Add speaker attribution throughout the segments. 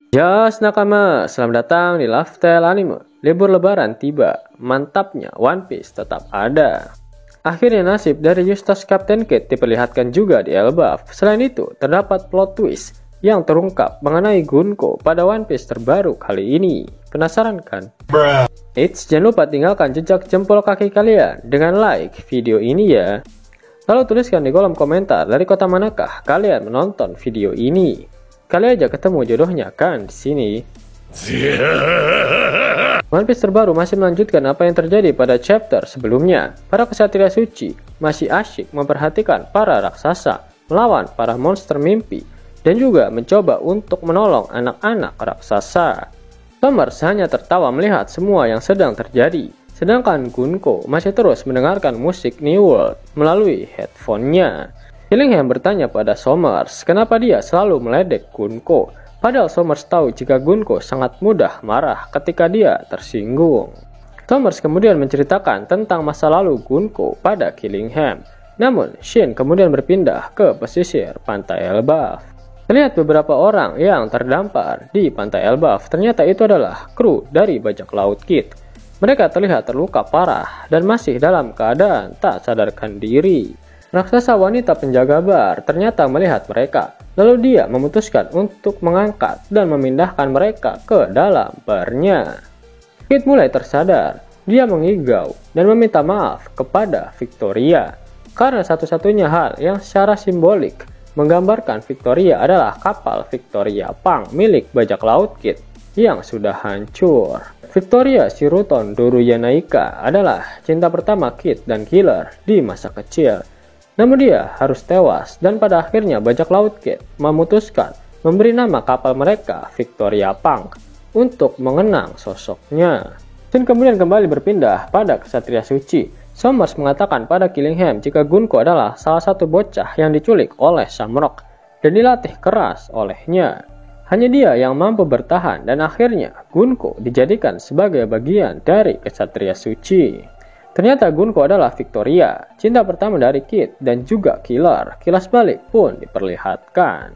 Speaker 1: Yas nakama, selamat datang di Lifestyle Anime. Libur lebaran tiba, mantapnya One Piece tetap ada. Akhirnya nasib dari Eustace Captain Kid diperlihatkan juga di Elbaf. Selain itu, terdapat plot twist yang terungkap mengenai Gunko pada One Piece terbaru kali ini. Penasaran kan? Eits, jangan lupa tinggalkan jejak jempol kaki kalian dengan like video ini ya. Lalu tuliskan di kolom komentar dari kota manakah kalian menonton video ini. Kali aja ketemu jodohnya kan di sini. One Piece terbaru masih melanjutkan apa yang terjadi pada chapter sebelumnya. Para kesatria suci masih asyik memperhatikan para raksasa, melawan para monster mimpi, dan juga mencoba untuk menolong anak-anak raksasa. Thomas hanya tertawa melihat semua yang sedang terjadi, sedangkan Gunko masih terus mendengarkan musik New World melalui headphone-nya. Killingham bertanya pada Somers kenapa dia selalu meledek Gunko, padahal Somers tahu jika Gunko sangat mudah marah ketika dia tersinggung. Somers kemudian menceritakan tentang masa lalu Gunko pada Killingham, namun Shin kemudian berpindah ke pesisir pantai Elbaf. Terlihat beberapa orang yang terdampar di pantai Elbaf, ternyata itu adalah kru dari bajak laut Kid. Mereka terlihat terluka parah dan masih dalam keadaan tak sadarkan diri. Raksasa wanita penjaga bar ternyata melihat mereka, lalu dia memutuskan untuk mengangkat dan memindahkan mereka ke dalam barnya. Kid mulai tersadar, dia mengigau dan meminta maaf kepada Victoria, karena satu-satunya hal yang secara simbolik menggambarkan Victoria adalah kapal Victoria Pang milik bajak laut Kid yang sudah hancur. Victoria Shiruton Doruyanaika adalah cinta pertama Kid dan Killer di masa kecil. Namun dia harus tewas dan pada akhirnya bajak laut Kid memutuskan memberi nama kapal mereka Victoria Pang untuk mengenang sosoknya. Dan kemudian kembali berpindah pada kesatria suci. Somers mengatakan pada Killingham jika Gunko adalah salah satu bocah yang diculik oleh Shamrock dan dilatih keras olehnya. Hanya dia yang mampu bertahan dan akhirnya Gunko dijadikan sebagai bagian dari kesatria suci. Ternyata Gunko adalah Victoria, cinta pertama dari Kid dan juga Killer. Kilas balik pun diperlihatkan.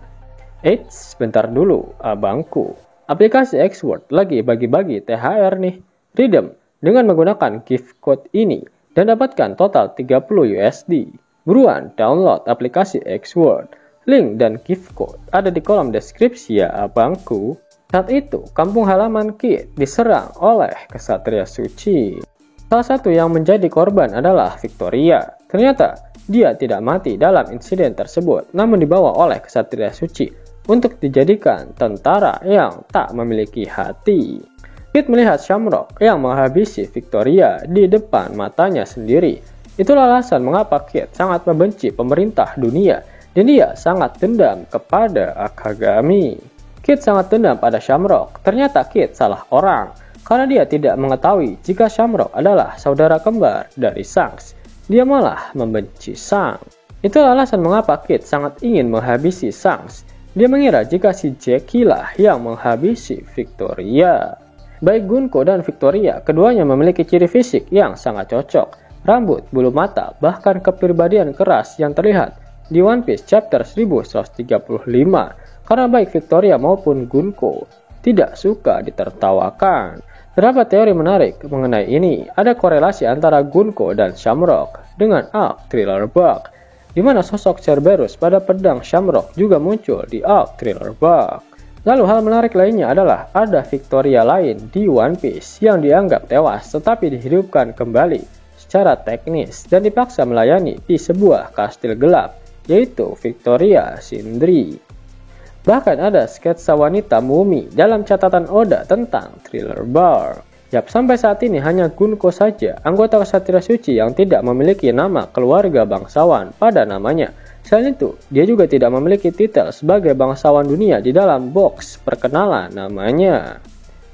Speaker 1: Eits, bentar dulu abangku. Aplikasi Xword lagi bagi-bagi THR nih. Redeem dengan menggunakan gift code ini dan dapatkan total 30 USD. Buruan download aplikasi Xword. Link dan gift code ada di kolom deskripsi ya abangku. Saat itu, kampung halaman Kid diserang oleh kesatria suci. Salah satu yang menjadi korban adalah Victoria. Ternyata dia tidak mati dalam insiden tersebut, namun dibawa oleh kesatria suci untuk dijadikan tentara yang tak memiliki hati. Kid melihat Shamrock yang menghabisi Victoria di depan matanya sendiri. Itulah alasan mengapa Kid sangat membenci pemerintah dunia dan dia sangat dendam kepada Akagami. Kid sangat dendam pada Shamrock. Ternyata Kid salah orang, karena dia tidak mengetahui jika Shamrock adalah saudara kembar dari Shanks. Dia malah membenci Shanks. Itulah alasan mengapa Kid sangat ingin menghabisi Shanks. Dia mengira jika si Jackie lah yang menghabisi Victoria. Baik Gunko dan Victoria, keduanya memiliki ciri fisik yang sangat cocok. Rambut, bulu mata, bahkan kepribadian keras yang terlihat di One Piece chapter 1135. Karena baik Victoria maupun Gunko tidak suka ditertawakan. Terdapat teori menarik mengenai ini. Ada korelasi antara Gunko dan Shamrock dengan arc Thriller Bark, di mana sosok Cerberus pada pedang Shamrock juga muncul di arc Thriller Bark. Lalu hal menarik lainnya adalah ada Victoria lain di One Piece yang dianggap tewas tetapi dihidupkan kembali secara teknis dan dipaksa melayani di sebuah kastil gelap, yaitu Victoria Sindri. Bahkan ada sketsa wanita mumi dalam catatan Oda tentang Thriller Bark. Yap, sampai saat ini hanya Gunko saja anggota kesatria suci yang tidak memiliki nama keluarga bangsawan pada namanya. Selain itu, dia juga tidak memiliki titel sebagai bangsawan dunia di dalam box perkenalan namanya.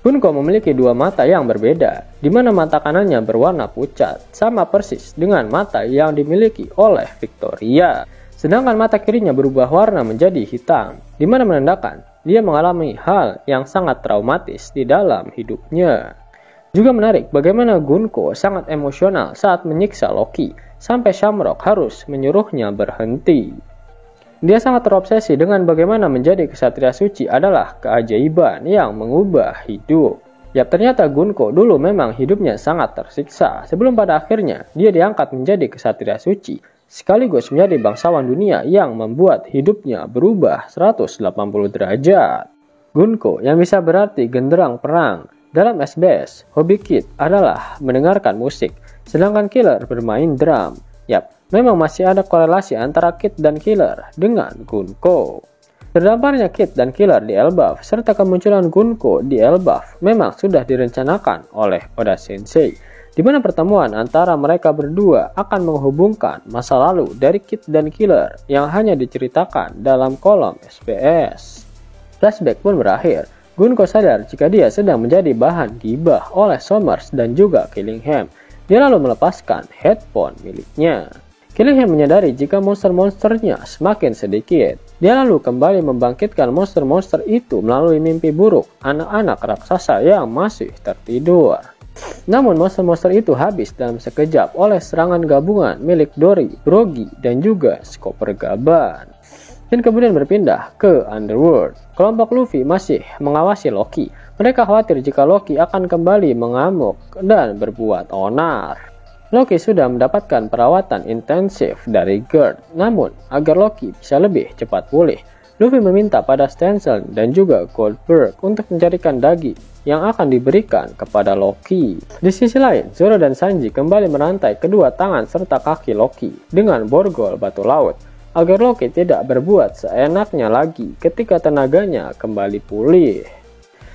Speaker 1: Gunko memiliki dua mata yang berbeda, di mana mata kanannya berwarna pucat, sama persis dengan mata yang dimiliki oleh Victoria. Sedangkan mata kirinya berubah warna menjadi hitam, di mana menandakan dia mengalami hal yang sangat traumatis di dalam hidupnya. Juga menarik bagaimana Gunko sangat emosional saat menyiksa Loki, sampai Shamrock harus menyuruhnya berhenti. Dia sangat terobsesi dengan bagaimana menjadi kesatria suci adalah keajaiban yang mengubah hidup. Yap, ternyata Gunko dulu memang hidupnya sangat tersiksa sebelum pada akhirnya dia diangkat menjadi kesatria suci sekaligus menjadi bangsawan dunia yang membuat hidupnya berubah 180 derajat. Gunko yang bisa berarti genderang perang. Dalam SBS, hobi Kid adalah mendengarkan musik, sedangkan Killer bermain drum. Yap, memang masih ada korelasi antara Kid dan Killer dengan Gunko. Terdamparnya Kid dan Killer di Elbaf serta kemunculan Gunko di Elbaf memang sudah direncanakan oleh Oda Sensei, di mana pertemuan antara mereka berdua akan menghubungkan masa lalu dari Kid dan Killer yang hanya diceritakan dalam kolom SBS. Flashback pun berakhir. Gunko sadar jika dia sedang menjadi bahan gibah oleh Somers dan juga Killingham. Dia lalu melepaskan headphone miliknya. Killingham menyadari jika monster-monsternya semakin sedikit. Dia lalu kembali membangkitkan monster-monster itu melalui mimpi buruk anak-anak raksasa yang masih tertidur. Namun monster-monster itu habis dalam sekejap oleh serangan gabungan milik Dory, Brogy, dan juga Skopper Gaban. Dan kemudian berpindah ke Underworld. Kelompok Luffy masih mengawasi Loki. Mereka khawatir jika Loki akan kembali mengamuk dan berbuat onar. Loki sudah mendapatkan perawatan intensif dari Gerd. Namun, agar Loki bisa lebih cepat pulih, Luffy meminta pada Stencil dan juga Goldberg untuk mencarikan daging yang akan diberikan kepada Loki. Di sisi lain, Zoro dan Sanji kembali merantai kedua tangan serta kaki Loki dengan borgol batu laut, agar Loki tidak berbuat seenaknya lagi ketika tenaganya kembali pulih.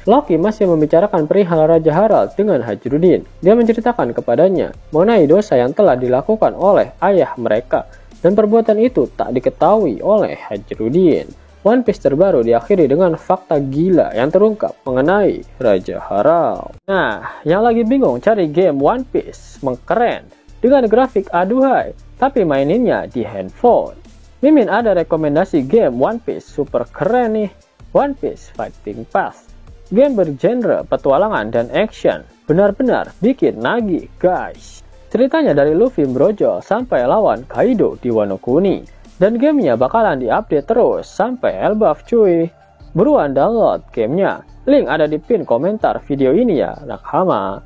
Speaker 1: Loki masih membicarakan perihal Raja Harald dengan Hajrudin. Dia menceritakan kepadanya mengenai dosa yang telah dilakukan oleh ayah mereka, dan perbuatan itu tak diketahui oleh Hajrudin. One Piece terbaru diakhiri dengan fakta gila yang terungkap mengenai Raja Harald. Nah, yang lagi bingung cari game One Piece mengkeren dengan grafik aduhai, tapi maininnya di handphone. Mimin ada rekomendasi game One Piece super keren nih, One Piece Fighting Path. Game bergenre petualangan dan action, benar-benar bikin nagih guys. Ceritanya dari Luffy brojol sampai lawan Kaido di Wano Kuni, dan gamenya bakalan diupdate terus sampai Elbaf cuy. Buruan download gamenya, link ada di pin komentar video ini ya nakama.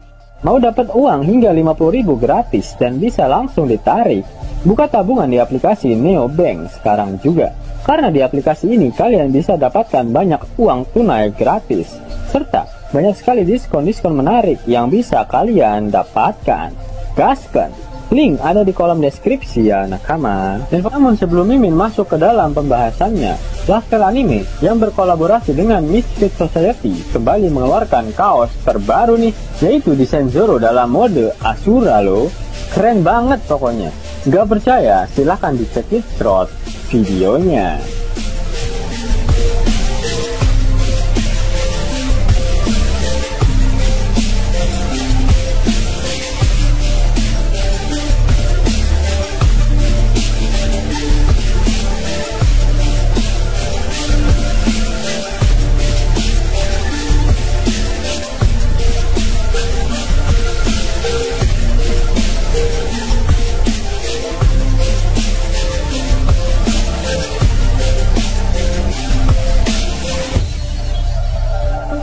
Speaker 1: Mau dapat uang hingga 50.000 gratis dan bisa langsung ditarik? Buka tabungan di aplikasi Neobank sekarang juga. Karena di aplikasi ini kalian bisa dapatkan banyak uang tunai gratis, serta banyak sekali diskon-diskon menarik yang bisa kalian dapatkan. Gaskan! Link ada di kolom deskripsi ya nakama. Dan namun sebelum Mimin masuk ke dalam pembahasannya, Lasker Anime yang berkolaborasi dengan Misfit Society kembali mengeluarkan kaos terbaru nih, yaitu desain Zoro dalam mode Asura loh. Keren banget pokoknya. Gak percaya? Silahkan dicek di short videonya.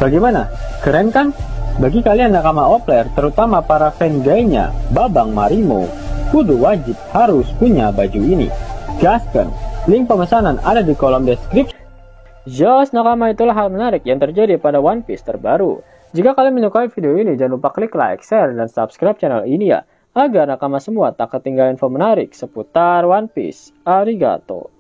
Speaker 1: Bagaimana? Keren kan? Bagi kalian nakama Opler, terutama para fan gaynya Babang Marimo, kudu wajib harus punya baju ini. Gaskan! Link pemesanan ada di kolom deskripsi. Jos nakama, itulah hal menarik yang terjadi pada One Piece terbaru. Jika kalian menyukai video ini, jangan lupa klik like, share, dan subscribe channel ini ya, agar nakama semua tak ketinggalan info menarik seputar One Piece. Arigato!